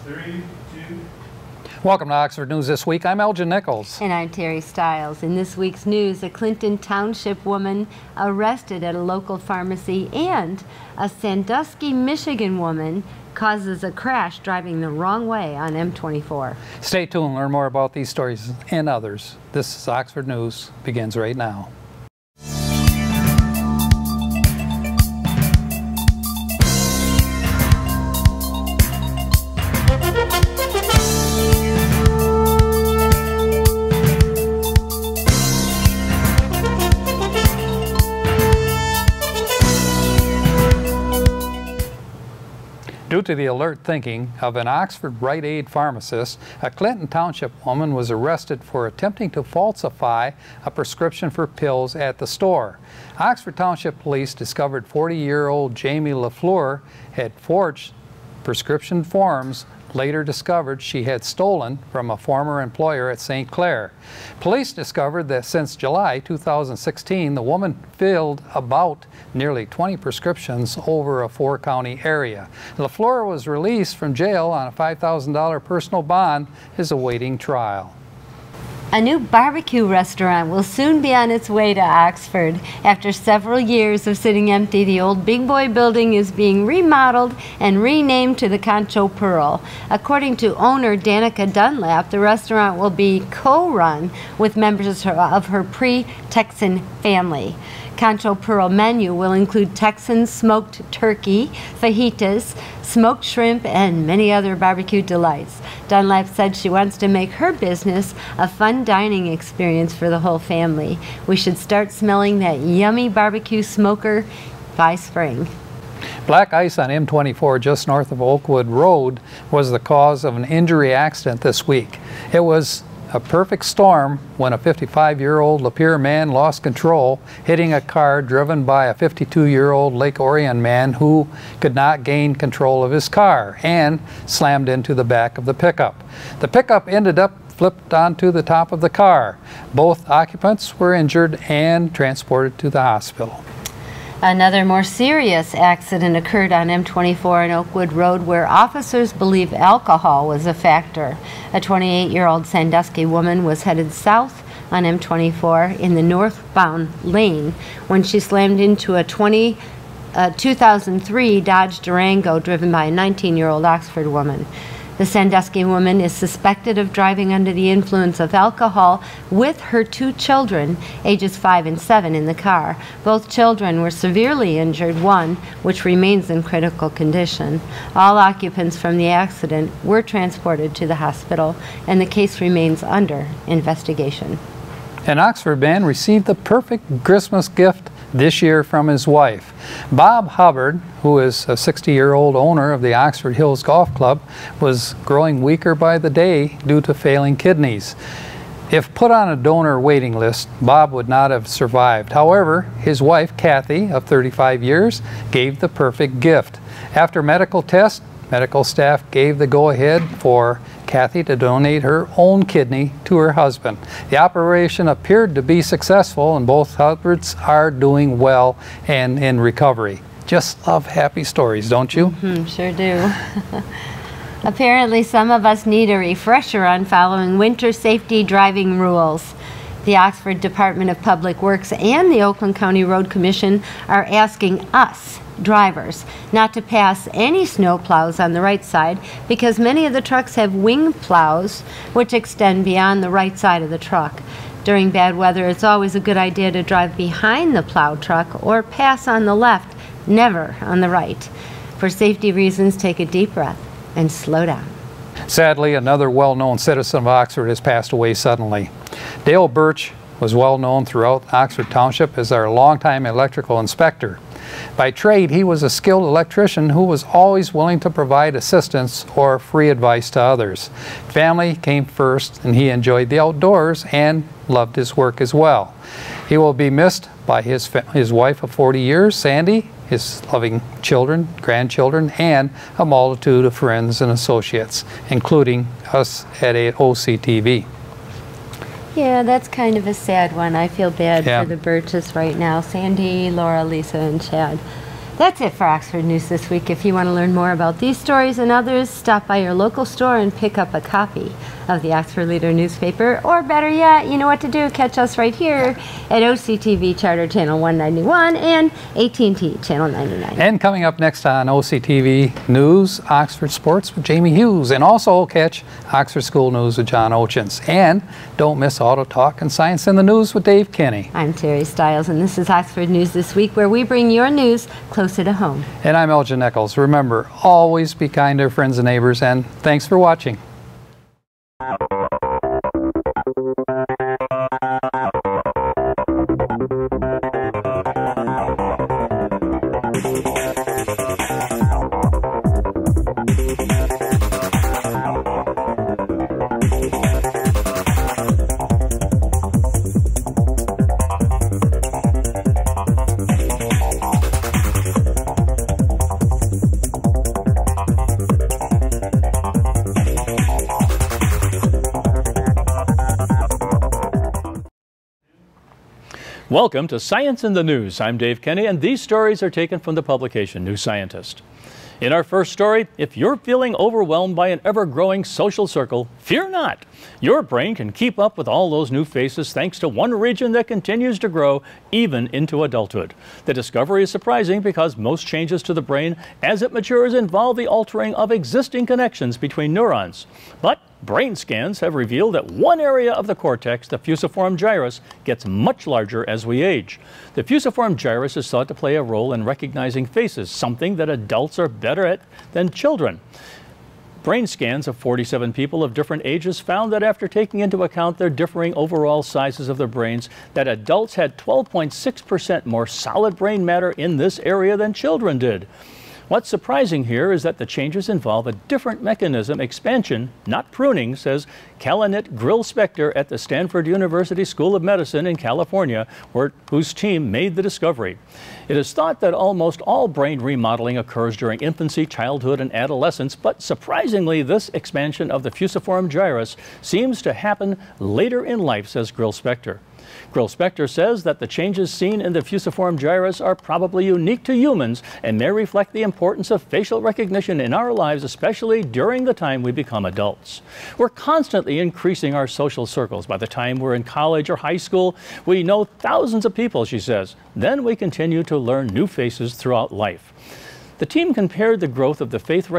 3, 2. Welcome to Oxford News This Week. I'm Elgin Nichols. And I'm Terry Stiles. In this week's news, a Clinton Township woman arrested at a local pharmacy and a Sandusky, Michigan woman causes a crash driving the wrong way on M24. Stay tuned and learn more about these stories and others. This is Oxford News. Begins right now. Due to the alert thinking of an Oxford Rite Aid pharmacist, a Clinton Township woman was arrested for attempting to falsify a prescription for pills at the store. Oxford Township Police discovered 40-year-old Jamie LaFleur had forged prescription forms, later discovered she had stolen from a former employer at St. Clair. Police discovered that since July 2016, the woman filled about nearly 20 prescriptions over a 4-county area. LaFleur was released from jail on a $5,000 personal bond, is awaiting trial. A new barbecue restaurant will soon be on its way to Oxford. After several years of sitting empty, the old Big Boy building is being remodeled and renamed to the Concho Pearl. According to owner Danica Dunlap, the restaurant will be co-run with members of her pre-Texan family. Concho Pearl menu will include Texan smoked turkey, fajitas, smoked shrimp, and many other barbecue delights. Dunlap said she wants to make her business a fun dining experience for the whole family. We should start smelling that yummy barbecue smoker by spring. Black ice on M24 just north of Oakwood Road was the cause of an injury accident this week. It was a perfect storm when a 55-year-old Lapeer man lost control, hitting a car driven by a 52-year-old Lake Orion man who could not gain control of his car and slammed into the back of the pickup. The pickup ended up flipped onto the top of the car. Both occupants were injured and transported to the hospital. Another more serious accident occurred on M24 and Oakwood Road where officers believe alcohol was a factor. A 28-year-old Sandusky woman was headed south on M24 in the northbound lane when she slammed into a 2003 Dodge Durango driven by a 19-year-old Oxford woman. The Sandusky woman is suspected of driving under the influence of alcohol with her 2 children, ages 5 and 7, in the car. Both children were severely injured, one which remains in critical condition. All occupants from the accident were transported to the hospital, and the case remains under investigation. An Oxford man received the perfect Christmas gift this year from his wife. Bob Hubbard, who is a 60-year-old owner of the Oxford Hills Golf Club, was growing weaker by the day due to failing kidneys. If put on a donor waiting list, Bob would not have survived. However, his wife, Kathy, of 35 years, gave the perfect gift. After medical tests, medical staff gave the go-ahead for Kathy to donate her own kidney to her husband. The operation appeared to be successful and both Hubbards are doing well and in recovery. Just love happy stories, don't you? Sure do. Apparently some of us need a refresher on following winter safety driving rules. The Oxford Department of Public Works and the Oakland County Road Commission are asking us, drivers, not to pass any snow plows on the right side because many of the trucks have wing plows which extend beyond the right side of the truck. During bad weather, it's always a good idea to drive behind the plow truck or pass on the left, never on the right. For safety reasons, take a deep breath and slow down. Sadly, another well-known citizen of Oxford has passed away suddenly. Dale Birch was well known throughout Oxford Township as our longtime electrical inspector. By trade, he was a skilled electrician who was always willing to provide assistance or free advice to others. Family came first, and he enjoyed the outdoors and loved his work as well. He will be missed by his wife of 40 years, Sandy, his loving children, grandchildren, and a multitude of friends and associates, including us at OCTV. Yeah, that's kind of a sad one. I feel bad for the Birches right now. Sandy, Laura, Lisa, and Chad. That's it for Oxford News this week. If you want to learn more about these stories and others, stop by your local store and pick up a copy of the Oxford Leader newspaper. Or better yet, you know what to do. Catch us right here at OCTV Charter Channel 191 and AT&T Channel 99. And coming up next on OCTV News, Oxford Sports with Jamie Hughes. And also catch Oxford School News with John Ochins. And don't miss Auto Talk and Science in the News with Dave Kenny. I'm Terry Stiles, and this is Oxford News This Week, where we bring your news closer to home. And I'm Elgin Nichols. Remember, always be kind to your friends and neighbors, and thanks for watching. Welcome to Science in the News. I'm Dave Kenny, and these stories are taken from the publication New Scientist. In our first story, if you're feeling overwhelmed by an ever-growing social circle, fear not. Your brain can keep up with all those new faces thanks to one region that continues to grow even into adulthood. The discovery is surprising because most changes to the brain as it matures involve the altering of existing connections between neurons. But brain scans have revealed that one area of the cortex, the fusiform gyrus, gets much larger as we age. The fusiform gyrus is thought to play a role in recognizing faces, something that adults are better at than children. Brain scans of 47 people of different ages found that after taking into account their differing overall sizes of their brains, that adults had 12.6% more solid brain matter in this area than children did. What's surprising here is that the changes involve a different mechanism, expansion, not pruning, says Kalanit Grill-Spector at the Stanford University School of Medicine in California, whose team made the discovery. It is thought that almost all brain remodeling occurs during infancy, childhood, and adolescence, but surprisingly, this expansion of the fusiform gyrus seems to happen later in life, says Grill-Spector. Grill-Spector says that the changes seen in the fusiform gyrus are probably unique to humans and may reflect the importance of facial recognition in our lives, especially during the time we become adults. We're constantly increasing our social circles. By the time we're in college or high school, we know thousands of people, she says. Then we continue to learn new faces throughout life. The team compared the growth of the face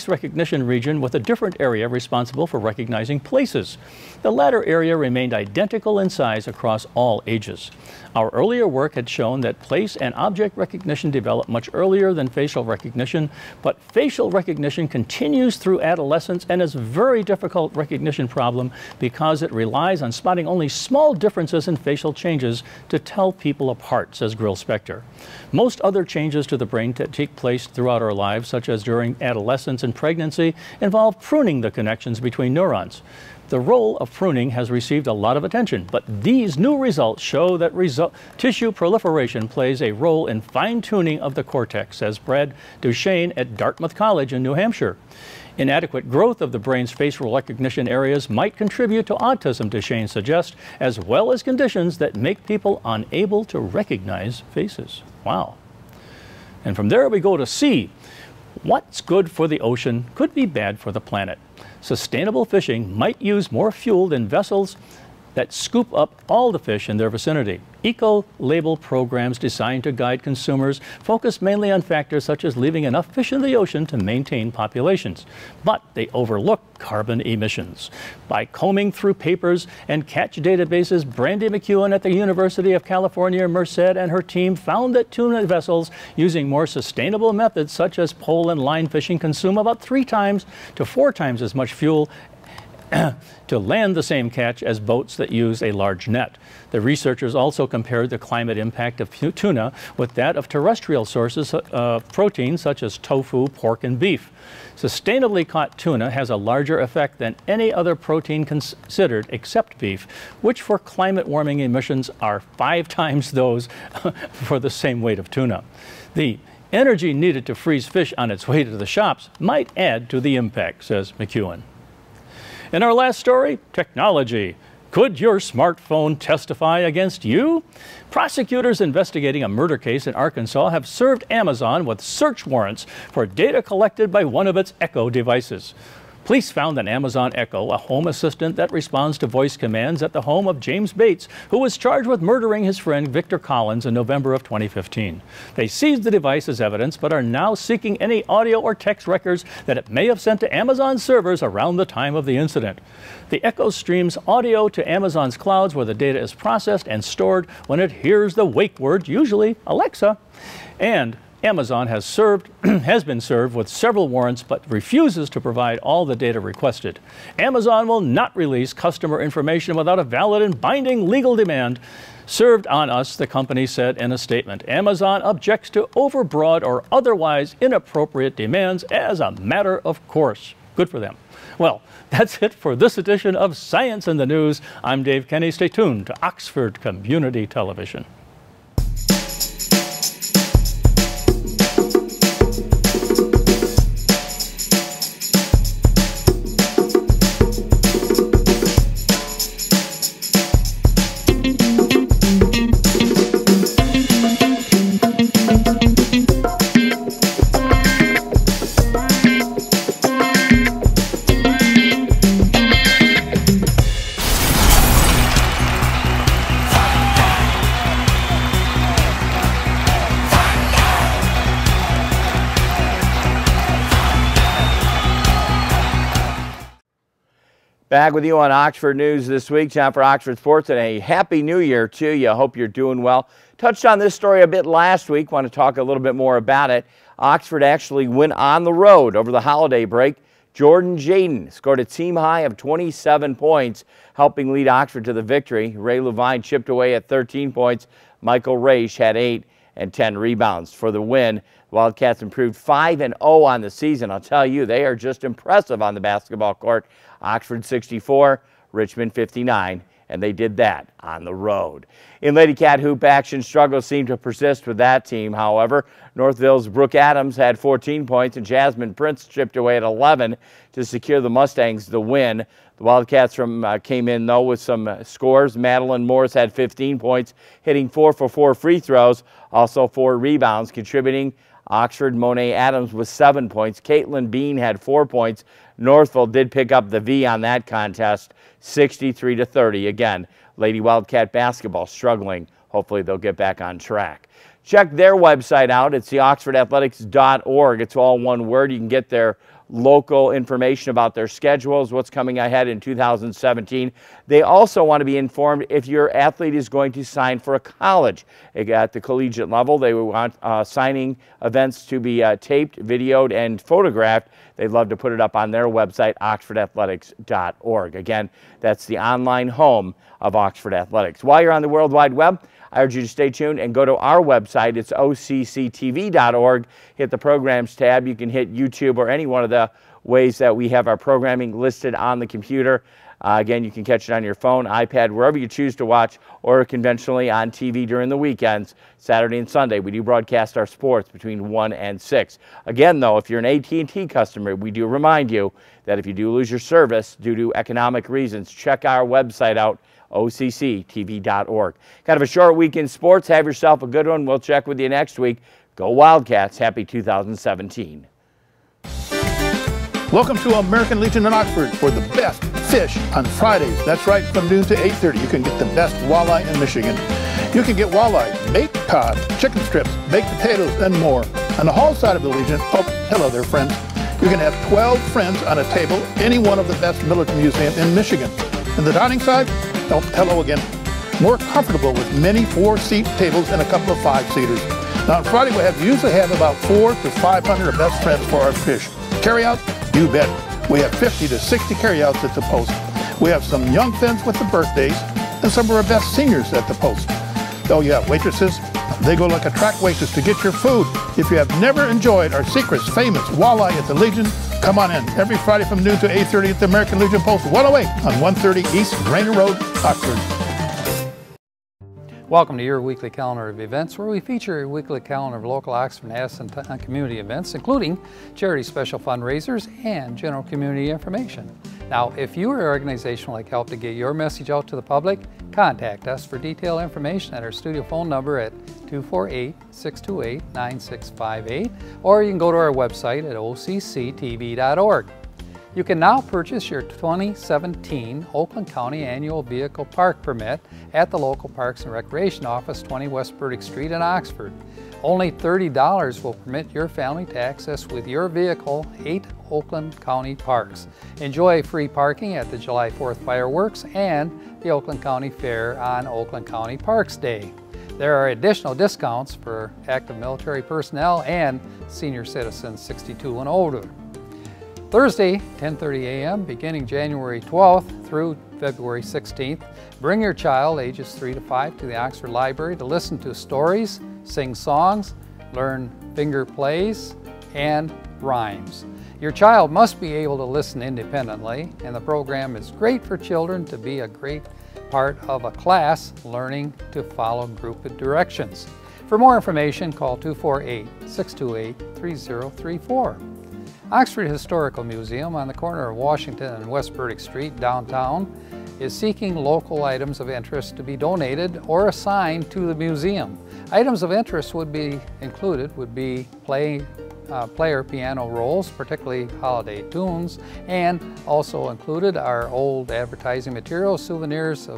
recognition region with a different area responsible for recognizing places. The latter area remained identical in size across all ages. Our earlier work had shown that place and object recognition developed much earlier than facial recognition, but facial recognition continues through adolescence and is a very difficult recognition problem because it relies on spotting only small differences in facial changes to tell people apart, says Grill-Spector. Most other changes to the brain that take place throughout our lives, such as during adolescence and pregnancy, involve pruning the connections between neurons. The role of pruning has received a lot of attention, but these new results show that tissue proliferation plays a role in fine-tuning of the cortex, says Brad Duchesne at Dartmouth College in New Hampshire. Inadequate growth of the brain's facial recognition areas might contribute to autism, Duchesne suggests, as well as conditions that make people unable to recognize faces. Wow. And from there we go to C. What's good for the ocean could be bad for the planet. Sustainable fishing might use more fuel than vessels that scoop up all the fish in their vicinity. Eco-label programs designed to guide consumers focus mainly on factors such as leaving enough fish in the ocean to maintain populations. But they overlook carbon emissions. By combing through papers and catch databases, Brandy McEwen at the University of California, Merced, and her team found that tuna vessels using more sustainable methods such as pole and line fishing consume about 3 times to 4 times as much fuel to land the same catch as boats that use a large net. The researchers also compared the climate impact of tuna with that of terrestrial sources of protein such as tofu, pork, and beef. Sustainably caught tuna has a larger effect than any other protein considered except beef, which for climate warming emissions are 5 times those for the same weight of tuna. The energy needed to freeze fish on its way to the shops might add to the impact, says McEwen. In our last story, technology. Could your smartphone testify against you? Prosecutors investigating a murder case in Arkansas have served Amazon with search warrants for data collected by one of its Echo devices. Police found an Amazon Echo, a home assistant that responds to voice commands, at the home of James Bates, who was charged with murdering his friend Victor Collins in November of 2015. They seized the device as evidence, but are now seeking any audio or text records that it may have sent to Amazon servers around the time of the incident. The Echo streams audio to Amazon's clouds, where the data is processed and stored when it hears the wake word, usually Alexa. And Amazon has been served with several warrants, but refuses to provide all the data requested. Amazon will not release customer information without a valid and binding legal demand served on us, the company said in a statement. Amazon objects to overbroad or otherwise inappropriate demands as a matter of course. Good for them. Well, that's it for this edition of Science in the News. I'm Dave Kenny. Stay tuned to Oxford Community Television. Back with you on Oxford News this week. Time for Oxford Sports, and a Happy New Year to you. I hope you're doing well. Touched on this story a bit last week. Want to talk a little bit more about it. Oxford actually went on the road over the holiday break. Jordan Jaden scored a team high of 27 points, helping lead Oxford to the victory. Ray Levine chipped away at 13 points. Michael Raish had 8 and 10 rebounds for the win. Wildcats improved 5-0 on the season. I'll tell you, they are just impressive on the basketball court. Oxford 64, Richmond 59, and they did that on the road. In Lady Cat hoop action, struggles seem to persist with that team. However, Northville's Brooke Adams had 14 points, and Jasmine Prince chipped away at 11 to secure the Mustangs the win. The Wildcats came in, though, with some scores. Madeline Morris had 15 points, hitting 4 for 4 free throws, also 4 rebounds, contributing. Oxford Monet Adams with 7 points. Caitlin Bean had 4 points. Northville did pick up the V on that contest, 63-30. Again, Lady Wildcat basketball struggling. Hopefully they'll get back on track. Check their website out. It's theoxfordathletics.org. It's all one word. You can get their local information about their schedules, what's coming ahead in 2017. They also want to be informed if your athlete is going to sign for a college. At the collegiate level, they want signing events to be taped, videoed, and photographed. They'd love to put it up on their website, oxfordathletics.org. Again, that's the online home of Oxford Athletics. While you're on the World Wide Web, I urge you to stay tuned and go to our website. It's occtv.org. Hit the programs tab. You can hit YouTube or any one of the ways that we have our programming listed on the computer. Again, you can catch it on your phone, iPad, wherever you choose to watch, or conventionally on TV during the weekends. Saturday and Sunday, we do broadcast our sports between 1 and 6. Again, though, if you're an AT&T customer, we do remind you that if you do lose your service due to economic reasons, check our website out, occtv.org. Kind of a short week in sports. Have yourself a good one. We'll check with you next week. Go Wildcats. Happy 2017. Welcome to American Legion in Oxford for the best fish on Fridays. That's right, from noon to 8:30. You can get the best walleye in Michigan. You can get walleye, baked cod, chicken strips, baked potatoes, and more. On the hall side of the Legion, oh, hello there, friends. You can have 12 friends on a table, any one of the best military museums in Michigan. And the dining side, oh, hello again. More comfortable with many 4-seat tables and a couple of 5-seaters. Now on Friday we usually have about 400 to 500 best friends for our fish. Carry out? You bet. We have 50 to 60 carryouts at the post. We have some young fins with the birthdays and some of our best seniors at the post. Oh yeah, waitresses, they go like a track waitress to get your food. If you have never enjoyed our secret famous walleye at the Legion, come on in every Friday from noon to 8:30 at the American Legion Post 108 on 130 East Rainer Road, Oxford. Welcome to your weekly calendar of events, where we feature a weekly calendar of local Oxford and community events, including charity special fundraisers and general community information. Now, if you or your organization would like help to get your message out to the public, contact us for detailed information at our studio phone number at 248-628-9658, or you can go to our website at occtv.org. You can now purchase your 2017 Oakland County Annual Vehicle Park Permit at the local Parks and Recreation Office, 20 West Burdick Street in Oxford. Only $30 will permit your family to access with your vehicle 8 Oakland County parks. Enjoy free parking at the July 4th fireworks and the Oakland County Fair on Oakland County Parks Day. There are additional discounts for active military personnel and senior citizens 62 and older. Thursday, 10:30 a.m., beginning January 12th through February 16th, bring your child ages 3 to 5 to the Oxford Library to listen to stories, sing songs, learn finger plays, and rhymes. Your child must be able to listen independently, and the program is great for children to be a great part of a class learning to follow group directions. For more information, call 248-628-3034. Oxford Historical Museum on the corner of Washington and West Burdick Street downtown is seeking local items of interest to be donated or assigned to the museum. Items of interest would be player piano rolls, particularly holiday tunes, and also included are old advertising materials, souvenirs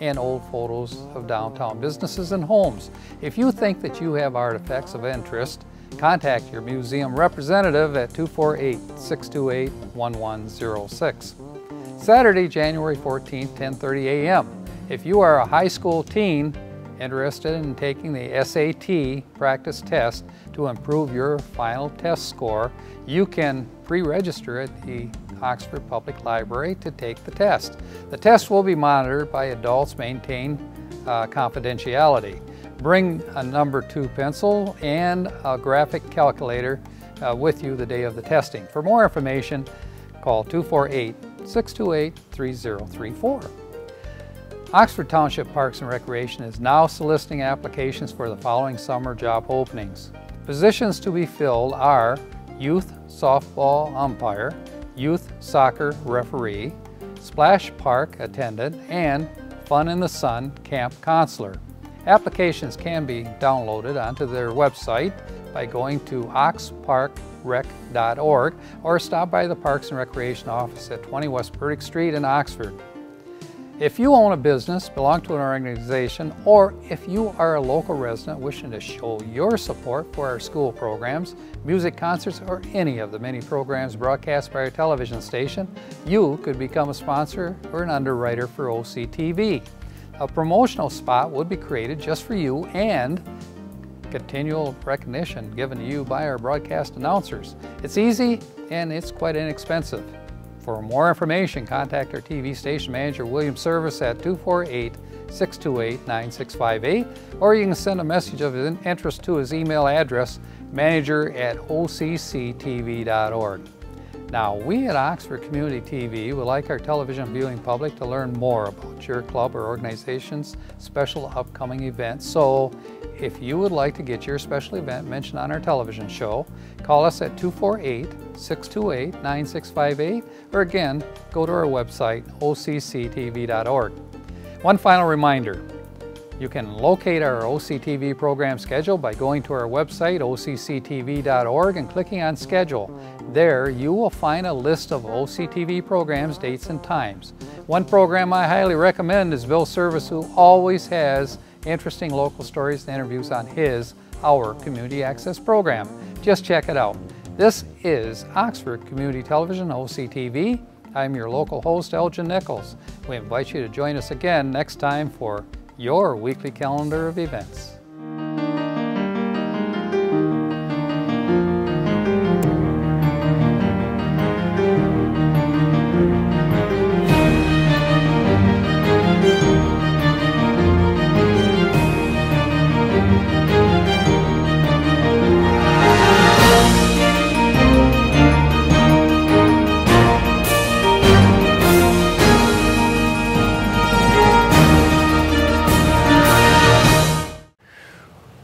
and old photos of downtown businesses and homes. If you think that you have artifacts of interest, contact your museum representative at 248-628-1106. Saturday, January 14th, 10:30 a.m. If you are a high school teen interested in taking the SAT practice test to improve your final test score, you can pre-register at the Oxford Public Library to take the test. The test will be monitored by adults, maintain confidentiality. Bring a number 2 pencil and a graphic calculator with you the day of the testing. For more information, call 248-628-3034. Oxford Township Parks and Recreation is now soliciting applications for the following summer job openings. Positions to be filled are youth softball umpire, youth soccer referee, splash park attendant, and Fun in the Sun camp counselor. Applications can be downloaded onto their website by going to oxparkrec.org or stop by the Parks and Recreation office at 20 West Burdick Street in Oxford. If you own a business, belong to an organization, or if you are a local resident wishing to show your support for our school programs, music concerts, or any of the many programs broadcast by our television station, you could become a sponsor or an underwriter for OCTV. A promotional spot would be created just for you and continual recognition given to you by our broadcast announcers. It's easy and it's quite inexpensive. For more information, contact our TV station manager, William Service, at 248-628-9658, or you can send a message of interest to his email address, manager@occtv.org. Now, we at Oxford Community TV would like our television viewing public to learn more about your club or organization's special upcoming events. So, if you would like to get your special event mentioned on our television show, call us at 248-628-9658, or again, go to our website, occtv.org. One final reminder, you can locate our OCTV program schedule by going to our website, occtv.org, and clicking on Schedule. There, you will find a list of OCTV programs, dates, and times. One program I highly recommend is Bill Service, who always has interesting local stories and interviews on our Community Access program. Just check it out. This is Oxford Community Television, OCTV. I'm your local host, Elgin Nichols. We invite you to join us again next time for your weekly calendar of events.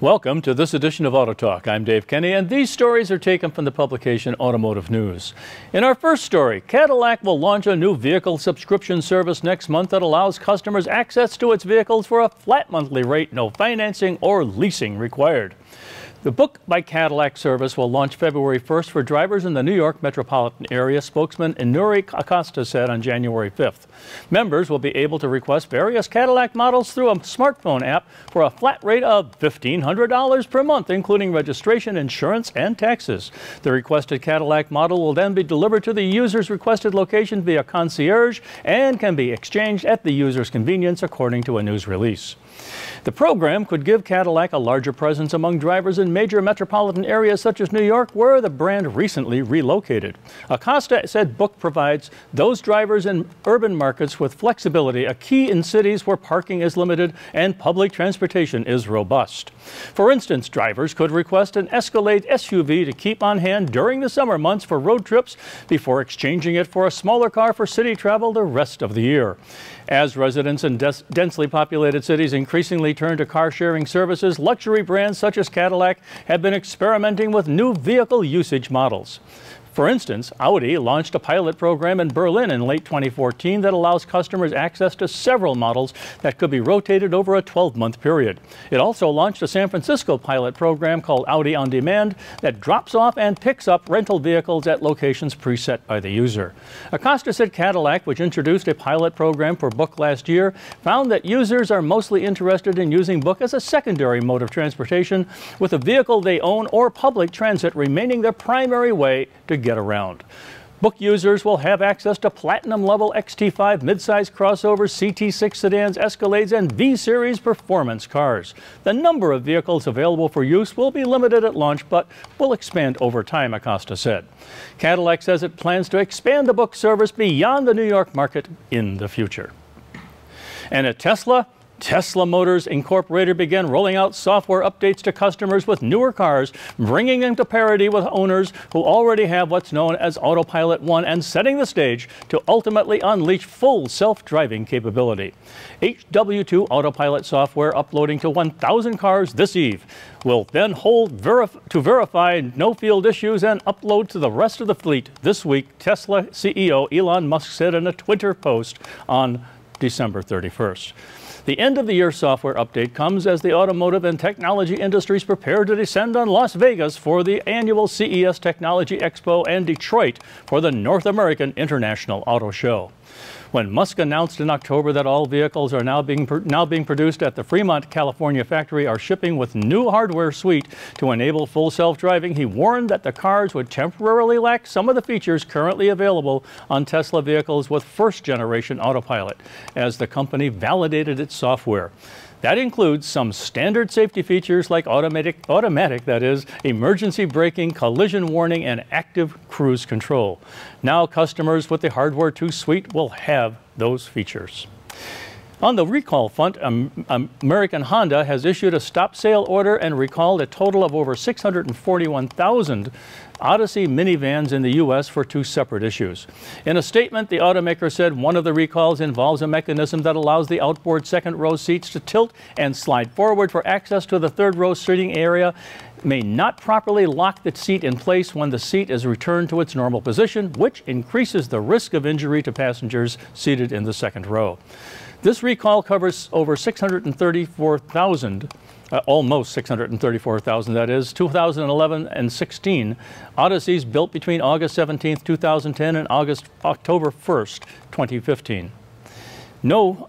Welcome to this edition of Auto Talk. I'm Dave Kenny, and these stories are taken from the publication Automotive News. In our first story, Cadillac will launch a new vehicle subscription service next month that allows customers access to its vehicles for a flat monthly rate, no financing or leasing required. The Book by Cadillac service will launch February 1st for drivers in the New York metropolitan area, spokesman Inuri Acosta said on January 5th. Members will be able to request various Cadillac models through a smartphone app for a flat rate of $1,500 per month, including registration, insurance, and taxes. The requested Cadillac model will then be delivered to the user's requested location via concierge and can be exchanged at the user's convenience, according to a news release. The program could give Cadillac a larger presence among drivers in major metropolitan areas such as New York, where the brand recently relocated. Acosta said Book provides those drivers in urban markets with flexibility, a key in cities where parking is limited and public transportation is robust. For instance, drivers could request an Escalade SUV to keep on hand during the summer months for road trips before exchanging it for a smaller car for city travel the rest of the year. As residents in densely populated cities increasingly turn to car-sharing services, luxury brands such as Cadillac have been experimenting with new vehicle usage models. For instance, Audi launched a pilot program in Berlin in late 2014 that allows customers access to several models that could be rotated over a 12-month period. It also launched a San Francisco pilot program called Audi On Demand that drops off and picks up rental vehicles at locations preset by the user. Acosta said Cadillac, which introduced a pilot program for Book last year, found that users are mostly interested in using Book as a secondary mode of transportation, with a vehicle they own or public transit remaining their primary way to get around. Book users will have access to platinum-level XT5 midsize crossovers, CT6 sedans, Escalades, and V-Series performance cars. The number of vehicles available for use will be limited at launch, but will expand over time, Acosta said. Cadillac says it plans to expand the Book service beyond the New York market in the future. And at Tesla Motors Incorporated began rolling out software updates to customers with newer cars, bringing them to parity with owners who already have what's known as Autopilot 1 and setting the stage to ultimately unleash full self-driving capability. HW2 Autopilot software uploading to 1,000 cars this eve will then to verify no field issues and upload to the rest of the fleet this week, Tesla CEO Elon Musk said in a Twitter post on December 31st. The end-of-the-year software update comes as the automotive and technology industries prepare to descend on Las Vegas for the annual CES Technology Expo and Detroit for the North American International Auto Show. When Musk announced in October that all vehicles are now being produced at the Fremont, California factory are shipping with new hardware suite to enable full self-driving, he warned that the cars would temporarily lack some of the features currently available on Tesla vehicles with first-generation Autopilot, as the company validated its software. That includes some standard safety features like automatic, that is, emergency braking, collision warning, and active cruise control. Now customers with the Hardware 2 suite will have those features. On the recall front, American Honda has issued a stop sale order and recalled a total of over 641,000 Odyssey minivans in the U.S. for two separate issues. In a statement, the automaker said one of the recalls involves a mechanism that allows the outboard second-row seats to tilt and slide forward for access to the third-row seating area, may not properly lock the seat in place when the seat is returned to its normal position, which increases the risk of injury to passengers seated in the second row. This recall covers over 634,000, almost 634,000, that is, 2011 and 16 Odysseys built between August 17, 2010 and October 1st, 2015. No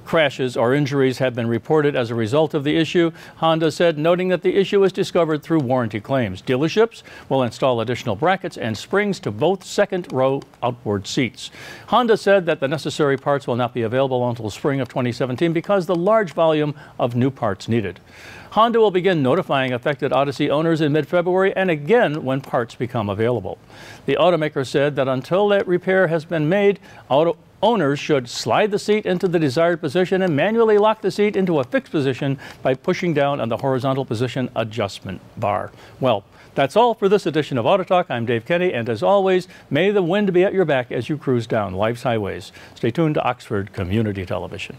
crashes or injuries have been reported as a result of the issue, Honda said, noting that the issue was discovered through warranty claims. Dealerships will install additional brackets and springs to both second-row outboard seats. Honda said that the necessary parts will not be available until spring of 2017 because the large volume of new parts needed. Honda will begin notifying affected Odyssey owners in mid-February and again when parts become available. The automaker said that until that repair has been made, owners should slide the seat into the desired position and manually lock the seat into a fixed position by pushing down on the horizontal position adjustment bar. Well, that's all for this edition of Auto Talk. I'm Dave Kenny, and as always, may the wind be at your back as you cruise down life's highways. Stay tuned to Oxford Community Television.